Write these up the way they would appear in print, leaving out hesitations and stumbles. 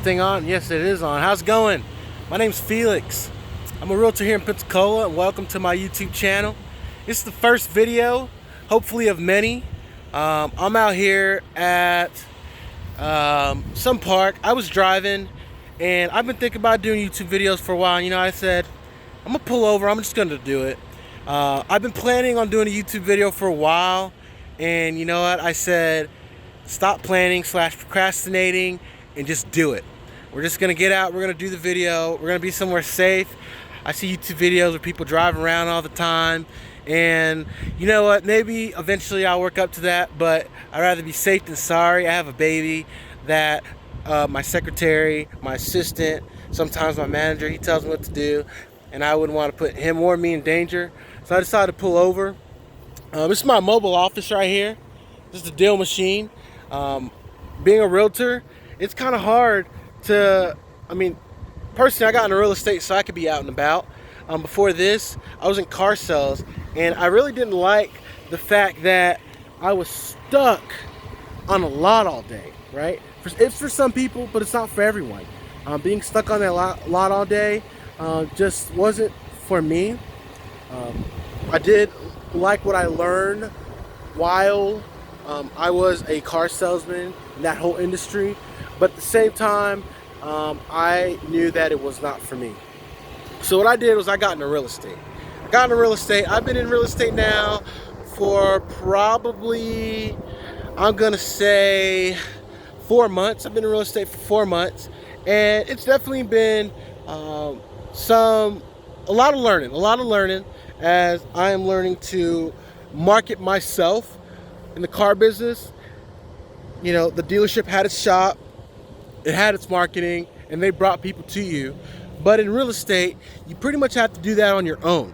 thing on? Yes, it is on. How's it going? My name's Felix. I'm a realtor here in Pensacola, and welcome to my YouTube channel. This is the first video, hopefully of many. I'm out here at some park. I was driving, and I've been thinking about doing YouTube videos for a while. You know, I said, I'm gonna pull over, I'm just gonna do it. I've been planning on doing a YouTube video for a while, and you know what? I said, stop planning / procrastinating and just do it. We're just gonna get out, we're gonna do the video, we're gonna be somewhere safe. I see YouTube videos where people drive around all the time, and you know what, maybe eventually I'll work up to that, but I'd rather be safe than sorry. I have a baby that my secretary, my assistant, sometimes my manager, he tells me what to do, and I wouldn't want to put him or me in danger. So I decided to pull over. This is my mobile office right here. This is the deal machine. Being a realtor, it's kind of hard to, personally, I got into real estate so I could be out and about. Before this, I was in car sales, and I really didn't like the fact that I was stuck on a lot all day, right? It's for some people, but it's not for everyone. Being stuck on that lot all day just wasn't for me. I did like what I learned while I was a car salesman in that whole industry, but at the same time, I knew that it was not for me. So what I did was I got into real estate. I've been in real estate now for probably, I'm gonna say 4 months. I've been in real estate for 4 months, and it's definitely been a lot of learning as I am learning to market myself in the car business. You know, the dealership had its shop, it had its marketing, and they brought people to you. But in real estate, you pretty much have to do that on your own.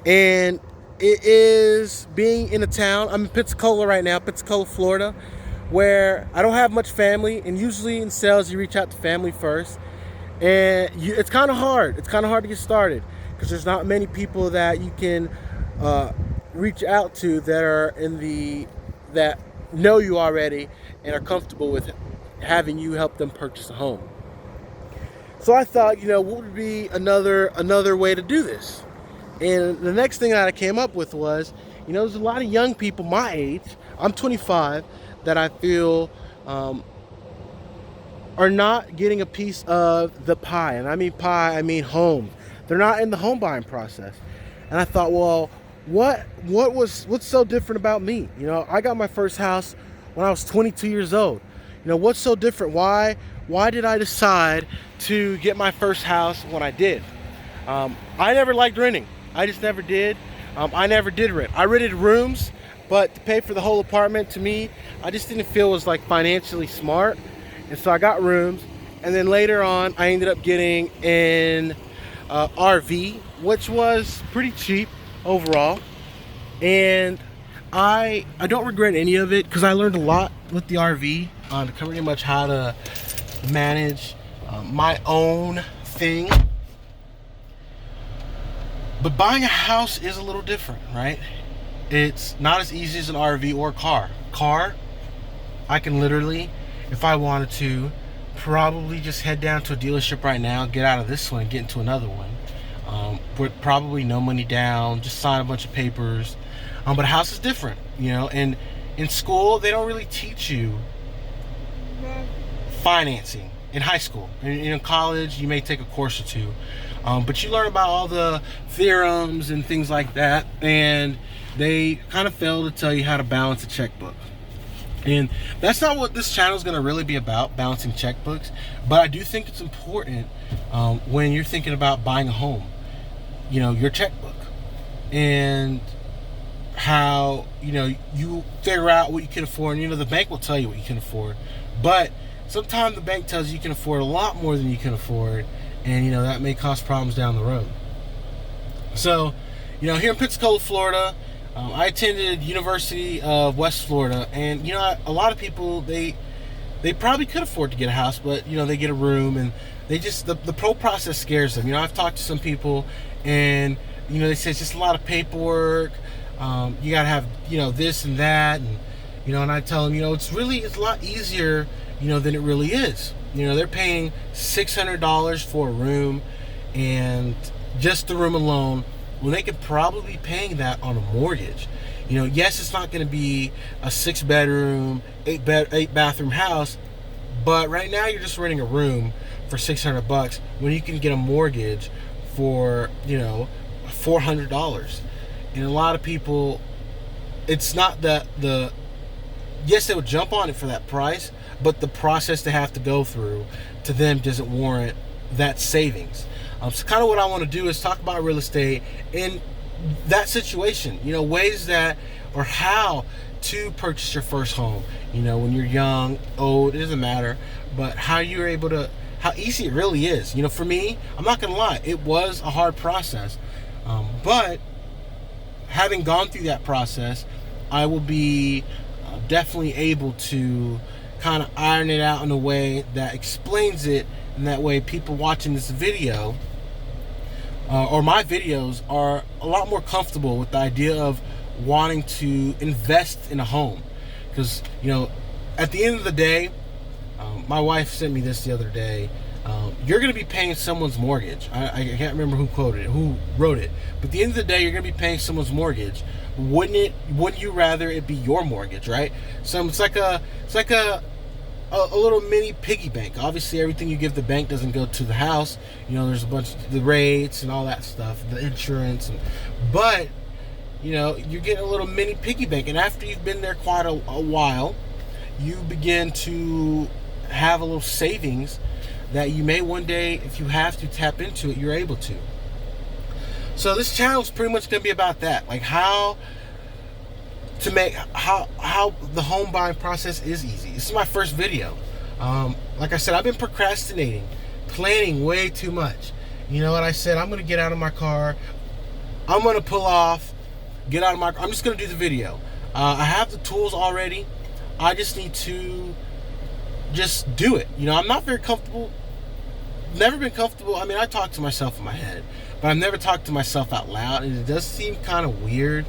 And it is being in a town, I'm in Pensacola right now, Pensacola, Florida, where I don't have much family, and usually in sales you reach out to family first. And it's kind of hard. It's kind of hard to get started because there's not many people that you can reach out to that are that know you already and are comfortable with having you help them purchase a home. So I thought, you know, what would be another way to do this? And the next thing that I came up with was, you know, there's a lot of young people my age, I'm 25, that I feel are not getting a piece of the pie. And I mean pie, I mean home. They're not in the home buying process. And I thought, well, what's so different about me? You know, I got my first house when I was 22 years old. You know, what's so different? Why did I decide to get my first house when I did? I never liked renting. I just never did. I never did rent. I rented rooms, but to pay for the whole apartment, to me, I just didn't feel was like financially smart. And so I got rooms, and then later on, I ended up getting an RV, which was pretty cheap overall. And I don't regret any of it because I learned a lot with the RV on pretty much how to manage my own thing. But buying a house is a little different, right? It's not as easy as an RV or a car. Car, I can literally, if I wanted to, probably just head down to a dealership right now, get out of this one, get into another one. With probably no money down, just sign a bunch of papers. But a house is different, you know, and in school, they don't really teach you financing in high school. In college, you may take a course or two, but you learn about all the theorems and things like that, and they kind of fail to tell you how to balance a checkbook. And that's not what this channel is going to really be about, balancing checkbooks, but I do think it's important when you're thinking about buying a home, you know, your checkbook, and how, you know, you figure out what you can afford. And, you know, the bank will tell you what you can afford, but sometimes the bank tells you can afford a lot more than you can afford, and, you know, that may cause problems down the road. So, you know, here in Pensacola, Florida, I attended University of West Florida, and, you know, a lot of people, they probably could afford to get a house, but, you know, they get a room, and they just, the pro process scares them. You know, I've talked to some people, and, you know, they say it's just a lot of paperwork. You gotta have, you know, this and that, and, you know, and I tell them, you know, it's a lot easier, you know, than it really is. You know, they're paying $600 for a room, and just the room alone, when they could probably be paying that on a mortgage. You know, yes, it's not going to be a 6-bedroom, 8-bathroom house, but right now you're just renting a room for $600 when you can get a mortgage for, you know, $400. And a lot of people, it's not that yes, they would jump on it for that price, but the process they have to go through to them doesn't warrant that savings. So kind of what I want to do is talk about real estate in that situation, you know, ways that, or how to purchase your first home, you know, when you're young, old, it doesn't matter, but how you're able to, how easy it really is. You know, for me, I'm not gonna lie, it was a hard process, but having gone through that process, I will be definitely able to kind of iron it out in a way that explains it, and that way people watching this video or my videos are a lot more comfortable with the idea of wanting to invest in a home. Because, you know, at the end of the day, my wife sent me this the other day. You're going to be paying someone's mortgage. I can't remember who wrote it, but at the end of the day, you're going to be paying someone's mortgage. Wouldn't you rather it be your mortgage, right? So it's like a little mini piggy bank. Obviously, everything you give the bank doesn't go to the house. You know, there's a bunch of the rates and all that stuff, the insurance, but you know, you're getting a little mini piggy bank. And after you've been there quite a while, you begin to have a little savings that you may one day, if you have to tap into it, you're able to. So this channel is pretty much going to be about that, like how to make how the home buying process is easy. This is my first video. Like I said, I've been procrastinating, planning way too much. You know what I said? I'm gonna get out of my car. I'm gonna pull off, get out of my car. I'm just gonna do the video. I have the tools already. I just need to just do it. You know, I'm not very comfortable. Never been comfortable. I mean, I talk to myself in my head, but I've never talked to myself out loud, and it does seem kind of weird.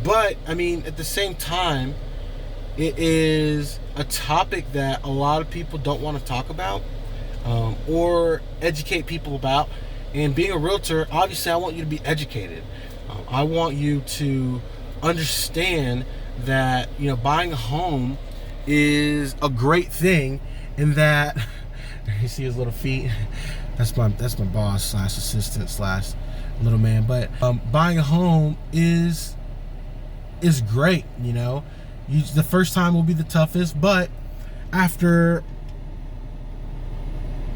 But I mean, at the same time, it is a topic that a lot of people don't want to talk about or educate people about. And being a realtor, obviously, I want you to be educated. I want you to understand that, you know, buying a home is a great thing, and that you see his little feet. That's my boss / assistant / little man. But buying a home is great. You know, the first time will be the toughest, but after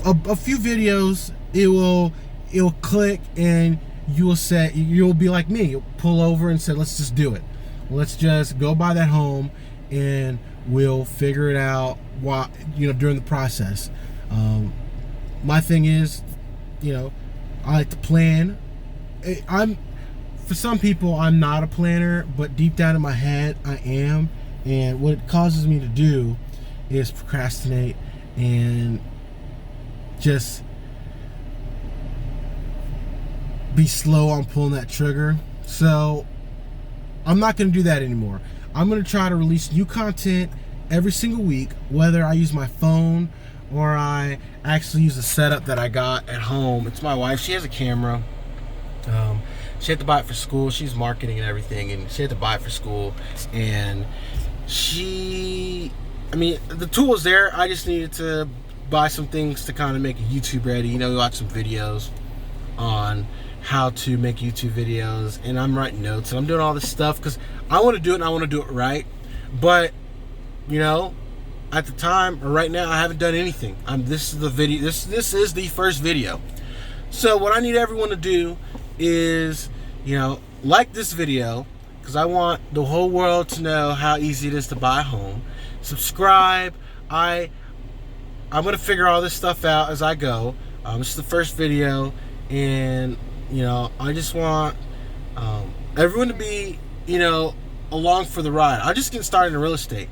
a few videos, it'll click, and you'll be like me. You'll pull over and say, let's just do it. Let's just go buy that home, and we'll figure it out while, you know, during the process. My thing is, you know, I like to plan. For some people, I'm not a planner, but deep down in my head, I am. And what it causes me to do is procrastinate and just be slow on pulling that trigger. So I'm not going to do that anymore. I'm going to try to release new content every single week, whether I use my phone or I actually use the setup that I got at home. It's my wife. She has a camera. She had to buy it for school. She's marketing and everything, and she had to buy it for school. And the tool was there. I just needed to buy some things to kind of make a YouTube ready. You know, watch some videos on how to make YouTube videos, and I'm writing notes, and I'm doing all this stuff because I want to do it, and I want to do it right. But, you know, at the time, or right now, I haven't done anything. This is the video. This is the first video. So what I need everyone to do is, you know, like this video, because I want the whole world to know how easy it is to buy a home. Subscribe. I'm gonna figure all this stuff out as I go. This is the first video, and you know, I just want everyone to be, you know, along for the ride. I'm just getting started in real estate,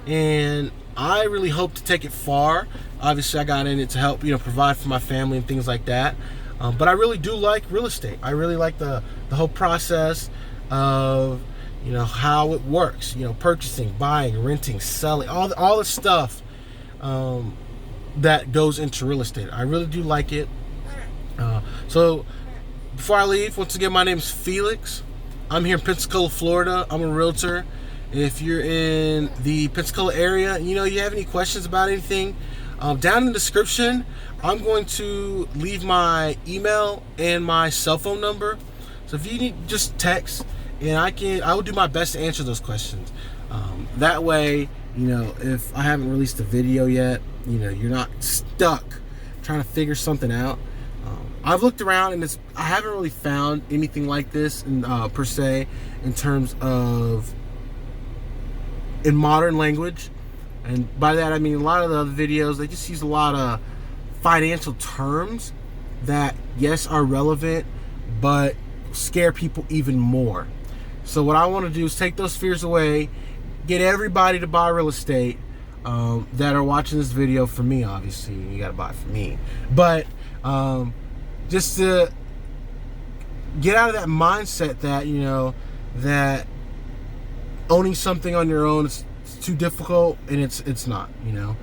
and I really hope to take it far. Obviously, I got in it to help, you know, provide for my family and things like that. But I really do like real estate. I really like the whole process of, you know, how it works. You know, purchasing, buying, renting, selling, all the stuff that goes into real estate. I really do like it. So before I leave, once again, my name is Felix. I'm here in Pensacola, Florida. I'm a realtor. If you're in the Pensacola area, you have any questions about anything, down in the description, I'm going to leave my email and my cell phone number. So if you need, just text, and I will do my best to answer those questions. That way, if I haven't released a video yet, you're not stuck trying to figure something out. I've looked around, and I haven't really found anything like this per se, in terms of in modern language. And by that I mean a lot of the other videos, they just use a lot of financial terms that, yes, are relevant, but scare people even more. So what I want to do is take those fears away, get everybody to buy real estate that are watching this video. For me, obviously, you got to buy it for me. But just to get out of that mindset that, that owning something on your own is too difficult, and it's not, All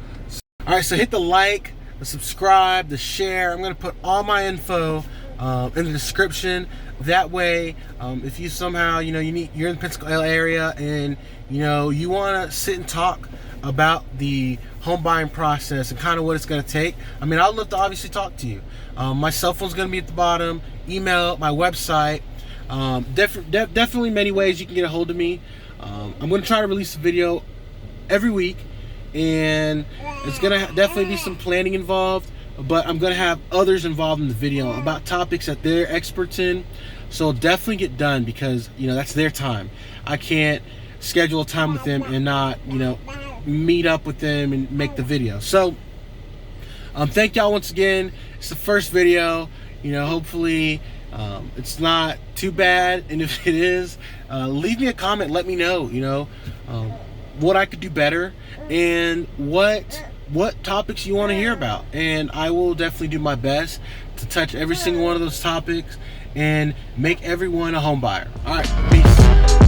right, so hit the like, the subscribe, the share. I'm going to put all my info in the description. That way, if you somehow, you're in the Pensacola area and, you want to sit and talk about the home buying process and kind of what it's going to take, I'd love to obviously talk to you. My cell phone's going to be at the bottom, email, my website. Definitely many ways you can get a hold of me. I'm going to try to release a video every week, and it's going to definitely be some planning involved, but I'm going to have others involved in the video about topics that they're experts in. So definitely get done, because that's their time. I can't schedule a time with them and not meet up with them and make the video. So thank y'all once again. It's the first video. Hopefully it's not too bad, and if it is, leave me a comment. Let me know what I could do better, and what topics you want to hear about, and I will definitely do my best to touch every single one of those topics and make everyone a home buyer. All right, peace.